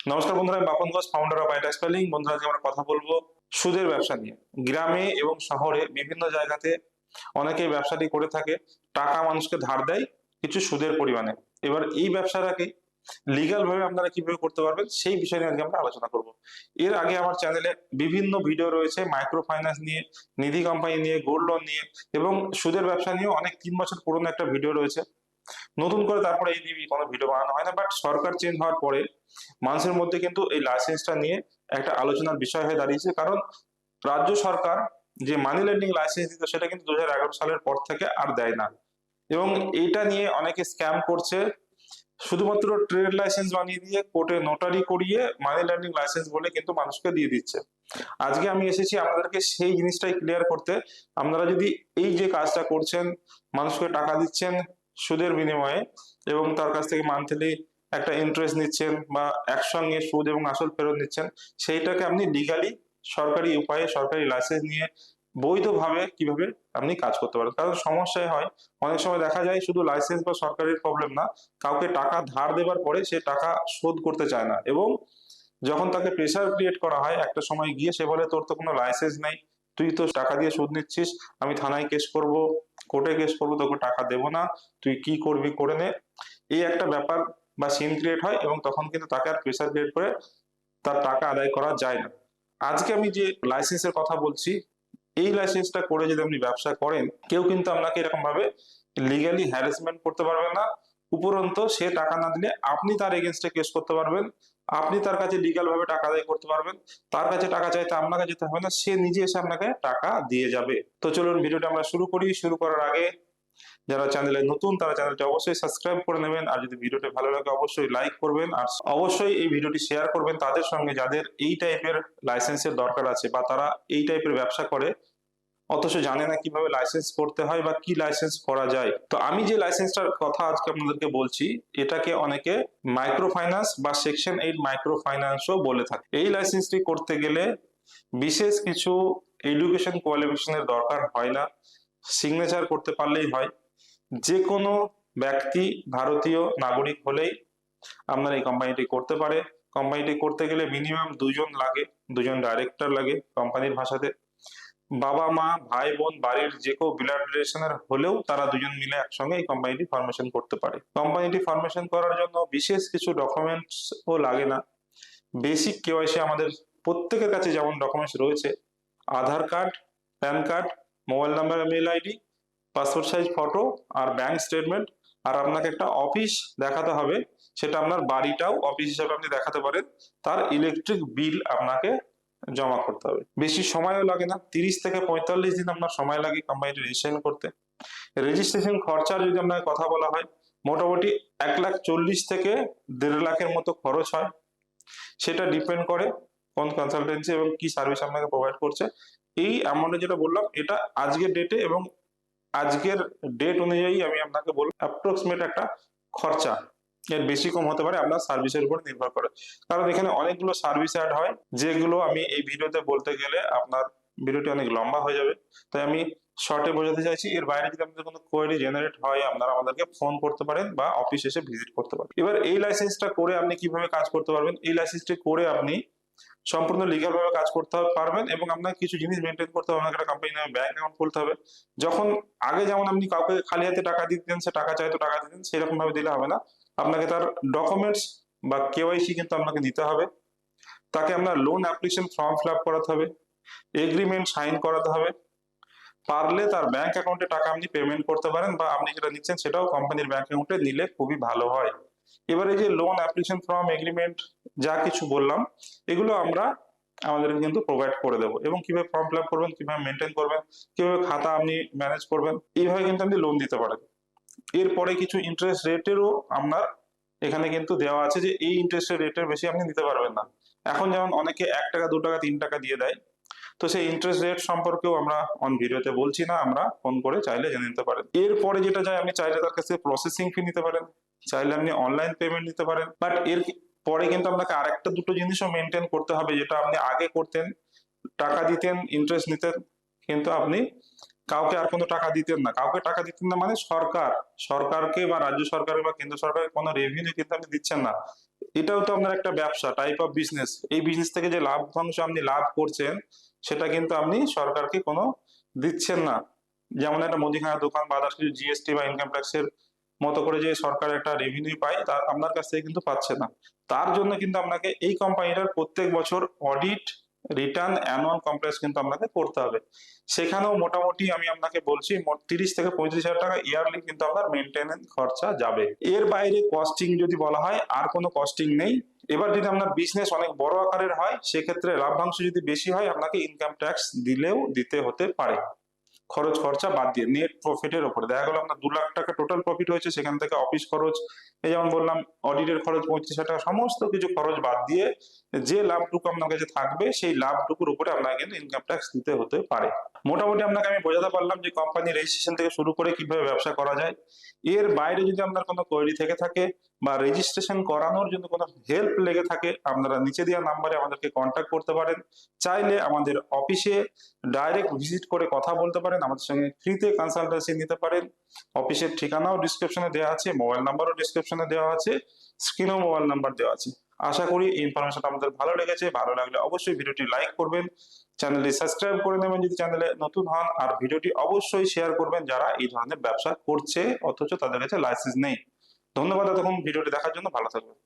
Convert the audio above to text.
নমস্কার বন্ধুরা, আমি বাপন ঘোষ, ফাউন্ডার অফ আইটা স্পেলিং। বন্ধুরা, আজকে আমরা কথা বলবো সুদের ব্যবসা নিয়ে। গ্রামে এবং শহরে বিভিন্ন জায়গাতে অনেকেই ব্যবসাটি করে থাকে, টাকা মানুষকে ধার দেয় কিছু সুদের পরিমাণে। এবার এই ব্যবসাটাকে লিগ্যাল ভাবে আপনারা কিভাবে করতে পারবেন সেই বিষয় নিয়ে আজকে আমরা আলোচনা করব। এর আগে আমার চ্যানেলে বিভিন্ন ভিডিও রয়েছে মাইক্রো ফাইন্যান্স নিয়ে, নিধি কোম্পানি নিয়ে, গোল্ড লোন নিয়ে এবং সুদের ব্যবসা নিয়েও অনেক 3 বছর পুরনো একটা ভিডিও রয়েছে। নতুন করে তারপরে এই নিয়ে কোনো ভিডিও বানানো হয় না, বাট সরকার চেঞ্জ হওয়ার পরে মানুষের মধ্যে কিন্তু এই লাইসেন্সটা নিয়ে একটা আলোচনার বিষয় হয়ে দাঁড়িয়েছে। কারণ রাজ্য সরকার যে মানি লেন্ডিং লাইসেন্স দিত সেটা কিন্তু 2011 সালের পর থেকে আর দেয় না, এবং এইটা নিয়ে অনেকে স্ক্যাম করছে। শুধুমাত্র ট্রেড লাইসেন্স বানিয়ে দিয়ে কোর্টে নোটারি করিয়ে মানি লেন্ডিং লাইসেন্স বলে কিন্তু মানুষকে দিয়ে দিচ্ছে। আজকে আমি এসেছি আপনাদেরকে সেই জিনিসটাই ক্লিয়ার করতে। আপনারা যদি এই যে কাজটা করছেন, মানুষকে টাকা দিচ্ছেন সুদের বিনিময়ে এবং তার কাছ থেকে মান্থলি একটা ইন্টারেস্ট নিচ্ছেন বা একসঙ্গে সুদ এবং আসল ফেরত নিচ্ছেন, সেইটাকে আপনি লিগালি সরকারি উপায়ে সরকারি লাইসেন্স নিয়ে বৈধভাবে কিভাবে আপনি কাজ করতে পারেন। কারণ সমস্যায় হয়, অনেক সময় দেখা যায় শুধু লাইসেন্স বা সরকারের প্রবলেম না, কাউকে টাকা ধার দেবার পরে সে টাকা শোধ করতে চায় না, এবং যখন তাকে প্রেসার ক্রিয়েট করা হয় একটা সময় গিয়ে, সে বলে তোর তো কোনো লাইসেন্স নাই, তুই তো টাকা দিয়ে সুদ নিচ্ছিস, আমি থানায় কেস করব, কোর্টে কেস করবো, তোকে টাকা দেবো না, তুই কি করবি করে নে। এই একটা ব্যাপার বা সিন ক্রিয়েট হয়, এবং তখন কিন্তু তাকে আর প্রেসার ক্রিয়েট করে তার টাকা আদায় করা যায় না। আজকে আমি যে লাইসেন্সের কথা বলছি, এই লাইসেন্সটা করে যদি আপনি ব্যবসা করেন, কেউ কিন্তু আপনাকে এরকম ভাবে লিগালি হ্যারাসমেন্ট করতে পারবে না। উপরন্তু সে টাকা না দিলে আপনি তার এগেনস্টে কেস করতে পারবেন, আপনি তার কাছে লিগাল ভাবে টাকা আদায় করতে পারবেন। তার কাছে টাকা চাইতে আপনাকে যেতে হবে না, সে নিজে এসে আপনাকে টাকা দিয়ে যাবে। তো চলুন ভিডিওটা আমরা শুরু করি। শুরু করার আগে যারা চ্যানেলে নতুন তারা চ্যানেলটি অবশ্যই সাবস্ক্রাইব করে নেবেন, আর যদি ভিডিওটি ভালো লাগে অবশ্যই লাইক করবেন, আর অবশ্যই এই ভিডিওটি শেয়ার করবেন তাদের সঙ্গে যাদের এই টাইপের লাইসেন্সের দরকার আছে বা তারা এই টাইপের ব্যবসা করে অথচ জানে না কিভাবে লাইসেন্স করতে হয় বা কি লাইসেন্স করা যায়। তো আমি যে লাইসেন্সটার কথা আজকে আপনাদেরকে বলছি, এটাকে অনেকে মাইক্রো ফাইন্যান্স বা সেকশন 8 মাইক্রো ফাইন্যান্সও বলে থাকে। এই লাইসেন্সটি করতে গেলে বিশেষ কিছু এডুকেশন কোয়ালিফিকেশনের দরকার হয় না, সিগনেচার করতে পারলেই হয়। যে কোনো ব্যক্তি ভারতীয় নাগরিক হলেই আপনার এই কোম্পানিটি করতে পারে। কোম্পানিটি করতে গেলে মিনিমাম দুজন লাগে, দুজন ডাইরেক্টর লাগে কোম্পানির ভাষাতে। বাবা মা ভাই বোন বাড়ির যে কেউ ব্লাড রিলেশনের হলেও তারা দুজন মিলে একসঙ্গে এই কোম্পানিটি ফরমেশন করতে পারে। কোম্পানিটি ফরমেশন করার জন্য বিশেষ কিছু ডকুমেন্টস ও লাগে না। বেসিক কেওয়াইসি আমাদের প্রত্যেকের কাছে যেমন ডকুমেন্টস রয়েছে, Aadhaar card, PAN card, mobile number, mail ID, passport size photo আর ব্যাংক স্টেটমেন্ট, আর আপনাকে একটা অফিস দেখাতে হবে, সেটা আপনার বাড়িটাও অফিস হিসাবে আপনি দেখাতে পারেন। তার ইলেকট্রিক বিল আপনাকে জমা করতে হবে। বেশি সময়ও লাগে না, 30 থেকে 45 দিন আপনার সময় লাগে কোম্পানিটি রেজিস্ট্রেশন করতে। রেজিস্ট্রেশন খরচার যদি আপনাকে কথা বলা হয়, মোটামুটি 1,40,000 থেকে 1.5 লাখের মতো খরচ হয়। সেটা ডিপেন্ড করে কোন কনসালটেন্সি এবং কি সার্ভিস আপনাকে প্রোভাইড করছে। এই অ্যামাউন্টে যেটা বললাম, এটা আজকের ডেটে এবং আজকের ডেট অনুযায়ী আমি আপনাকে বলবো অ্যাপ্রক্সিমেট একটা খরচা। এর বেশি কম হতে পারে আপনার সার্ভিসের উপর নির্ভর করে, কারণ এখানে অনেকগুলো সার্ভিস অ্যাড হয়, যেগুলো আমি এই ভিডিওতে বলতে গেলে আপনার ভিডিওটি অনেক লম্বা হয়ে যাবে। তাই আমি শর্টে বোঝাতে চাইছি। এর বাইরে যদি আপনাদের কোনো কোয়েরি জেনারেট হয়, আপনারা আমাদেরকে ফোন করতে পারেন বা অফিস এসে ভিজিট করতে পারেন। এবার এই লাইসেন্সটা করে আপনি কিভাবে কাজ করতে পারবেন, এই লাইসেন্সটি করে আপনি সম্পূর্ণ লিগ্যাল ভাবে কাজ করতে পারবেন, এবং আপনাকে কিছু জিনিস মেনটেন করতে হবে। আপনাকে একটা কোম্পানি নামে ব্যাংক অ্যাকাউন্ট খুলতে হবে। যখন আগে যেমন আপনি কাউকে খালি হাতে টাকা দিতেন, সে টাকা চাইতো টাকা দিতেন, সেরকম ভাবে দিলে হবে না। আপনাকে তার ডকুমেন্টস বা কেওয়াইসি কিন্তু আপনাকে দিতে হবে। তাকে আপনার loan application form fill up করাতে হবে, এগ্রিমেন্ট সাইন করাতে হবে। পারলে তার ব্যাংক অ্যাকাউন্টে টাকা আপনি পেমেন্ট করতে পারেন, বা আপনি যেটা নিচ্ছেন সেটাও কোম্পানির ব্যাংক অ্যাকাউন্টে নিলে খুবই ভালো হয়। এবারে যে লোন অ্যাপ্লিকেশন ফর্ম, এগ্রিমেন্ট যা কিছু বললাম, এগুলো আমরা আমাদেরকে কিন্তু প্রোভাইড করে দেবো, এবং কিভাবে ফর্ম ফিল আপ করবেন, কিভাবে মেনটেন করবেন, কিভাবে খাতা আপনি ম্যানেজ করবেন, এইভাবে কিন্তু আপনি লোন দিতে পারেন। এরপরে কিছু ইন্টারেস্ট রেটেরও আপনার এখানে কিন্তু দেওয়া আছে, যে এই ইন্টারেস্ট রেটের বেশি আপনি নিতে পারবেন না। এখন যেমন অনেকে 1 টাকা 2 টাকা 3 টাকা দিয়ে দেয়, তো সেই ইন্টারেস্ট রেট সম্পর্কেও আমরা অন ভিডিওতে বলছি না, আমরা ফোন করে চাইলে জেনে নিতে পারেন। এরপরে যেটা যায়, আপনি চাইলে তার কাছে প্রসেসিং ফি নিতে পারেন, চাইলে আপনি অনলাইন পেমেন্ট নিতে পারেন। বাট এর পরে কিন্তু আপনাকে আরেকটা দুটো জিনিসও মেনটেন করতে হবে, যেটা আপনি আগে করতেন। টাকা দিতেন, ইন্টারেস্ট নিতেন, কিন্তু আপনি কাউকে আর কোনো টাকা দিতেন না। কাউকে টাকা দিতেন না মানে সরকারকে বা রাজ্য সরকারের বা কেন্দ্র সরকারের কোনো রেভিনিউ কিন্তু আপনি দিচ্ছেন না। এটাও তো আপনার একটা ব্যবসা, টাইপ অফ বিজনেস। এই বিজনেস থেকে যে লাভাংশ আপনি লাভ করছেন সেটা কিন্তু আপনি সরকারকে কোনো দিচ্ছেন না। যেমন একটা মুদিখানা দোকান বা আদার্স কিছু জিএসটি বা ইনকাম ট্যাক্সের মতো করে যে সরকার একটা রেভিনিউ পায় তা আপনার কাছ থেকে কিন্তু পাচ্ছে না। তার জন্য কিন্তু আপনাকে এই কোম্পানিটার প্রত্যেক বছর অডিট, রিটার্ন, অ্যানুয়াল কমপ্লেক্স কিন্তু আপনাকে করতে হবে। সেখানেও মোটামুটি আমি আপনাকে বলছি 30 থেকে 35 হাজার টাকা ইয়ারলি কিন্তু আপনার মেনটেনেন্স খরচা যাবে। এর বাইরে কস্টিং যদি বলা হয় আর কোনো কস্টিং নেই। এবার যদি আপনার বিজনেস অনেক বড় আকারের হয় সেক্ষেত্রে লাভ্যাংশ যদি বেশি হয় আপনাকে ইনকাম ট্যাক্স দিলেও দিতে হতে পারে, খরচ খরচা বাদ দিয়ে নেট প্রফিটের উপরে। দেখা গেল আপনার 2 লাখ টাকা টোটাল প্রফিট হয়েছে, সেখান থেকে অফিস খরচ, এই যেমন বললাম অডিটের খরচ 35 হাজার টাকা, সমস্ত কিছু খরচ বাদ দিয়ে যে লাভটুকু আপনার কাছে থাকবে সেই লাভটুকুর উপরে আপনাকে কিন্তু ইনকাম ট্যাক্স দিতে হতে পারে। মোটামুটি আপনাকে আমি বোঝাতে পারলাম যে কোম্পানি রেজিস্ট্রেশন থেকে শুরু করে কিভাবে ব্যবসা করা যায়। এর বাইরে যদি আপনার কোনো কোয়েরি থেকে থাকে বা রেজিস্ট্রেশন করানোর জন্য কোনো হেল্প লেগে থাকে আপনারা নিচে দেওয়া নাম্বারে আমাদেরকে কন্ট্যাক্ট করতে পারেন। চাইলে আমাদের অফিসে ডাইরেক্ট ভিজিট করে কথা বলতে পারেন, আমাদের সঙ্গে ফ্রিতে কনসালটেন্সি নিতে পারেন। অফিসের ঠিকানাও ডিসক্রিপশনে দেওয়া আছে, মোবাইল নাম্বারও ডিসক্রিপশনে দেওয়া আছে, স্ক্রিনেও মোবাইল নাম্বার দেওয়া আছে। আশা করি এই ইনফরমেশন আমাদের ভালো লেগেছে। ভালো লাগলে অবশ্যই ভিডিওটি লাইক করবেন, চ্যানেলটি সাবস্ক্রাইব করে নেবেন যদি চ্যানেলে নতুন হন, আর ভিডিওটি অবশ্যই শেয়ার করবেন যারা এই ধরনের ব্যবসা করছে অথচ তাদের কাছে লাইসেন্স নেই। ধন্যবাদ এতক্ষণ ভিডিওটি দেখার জন্য, ভালো থাকবেন।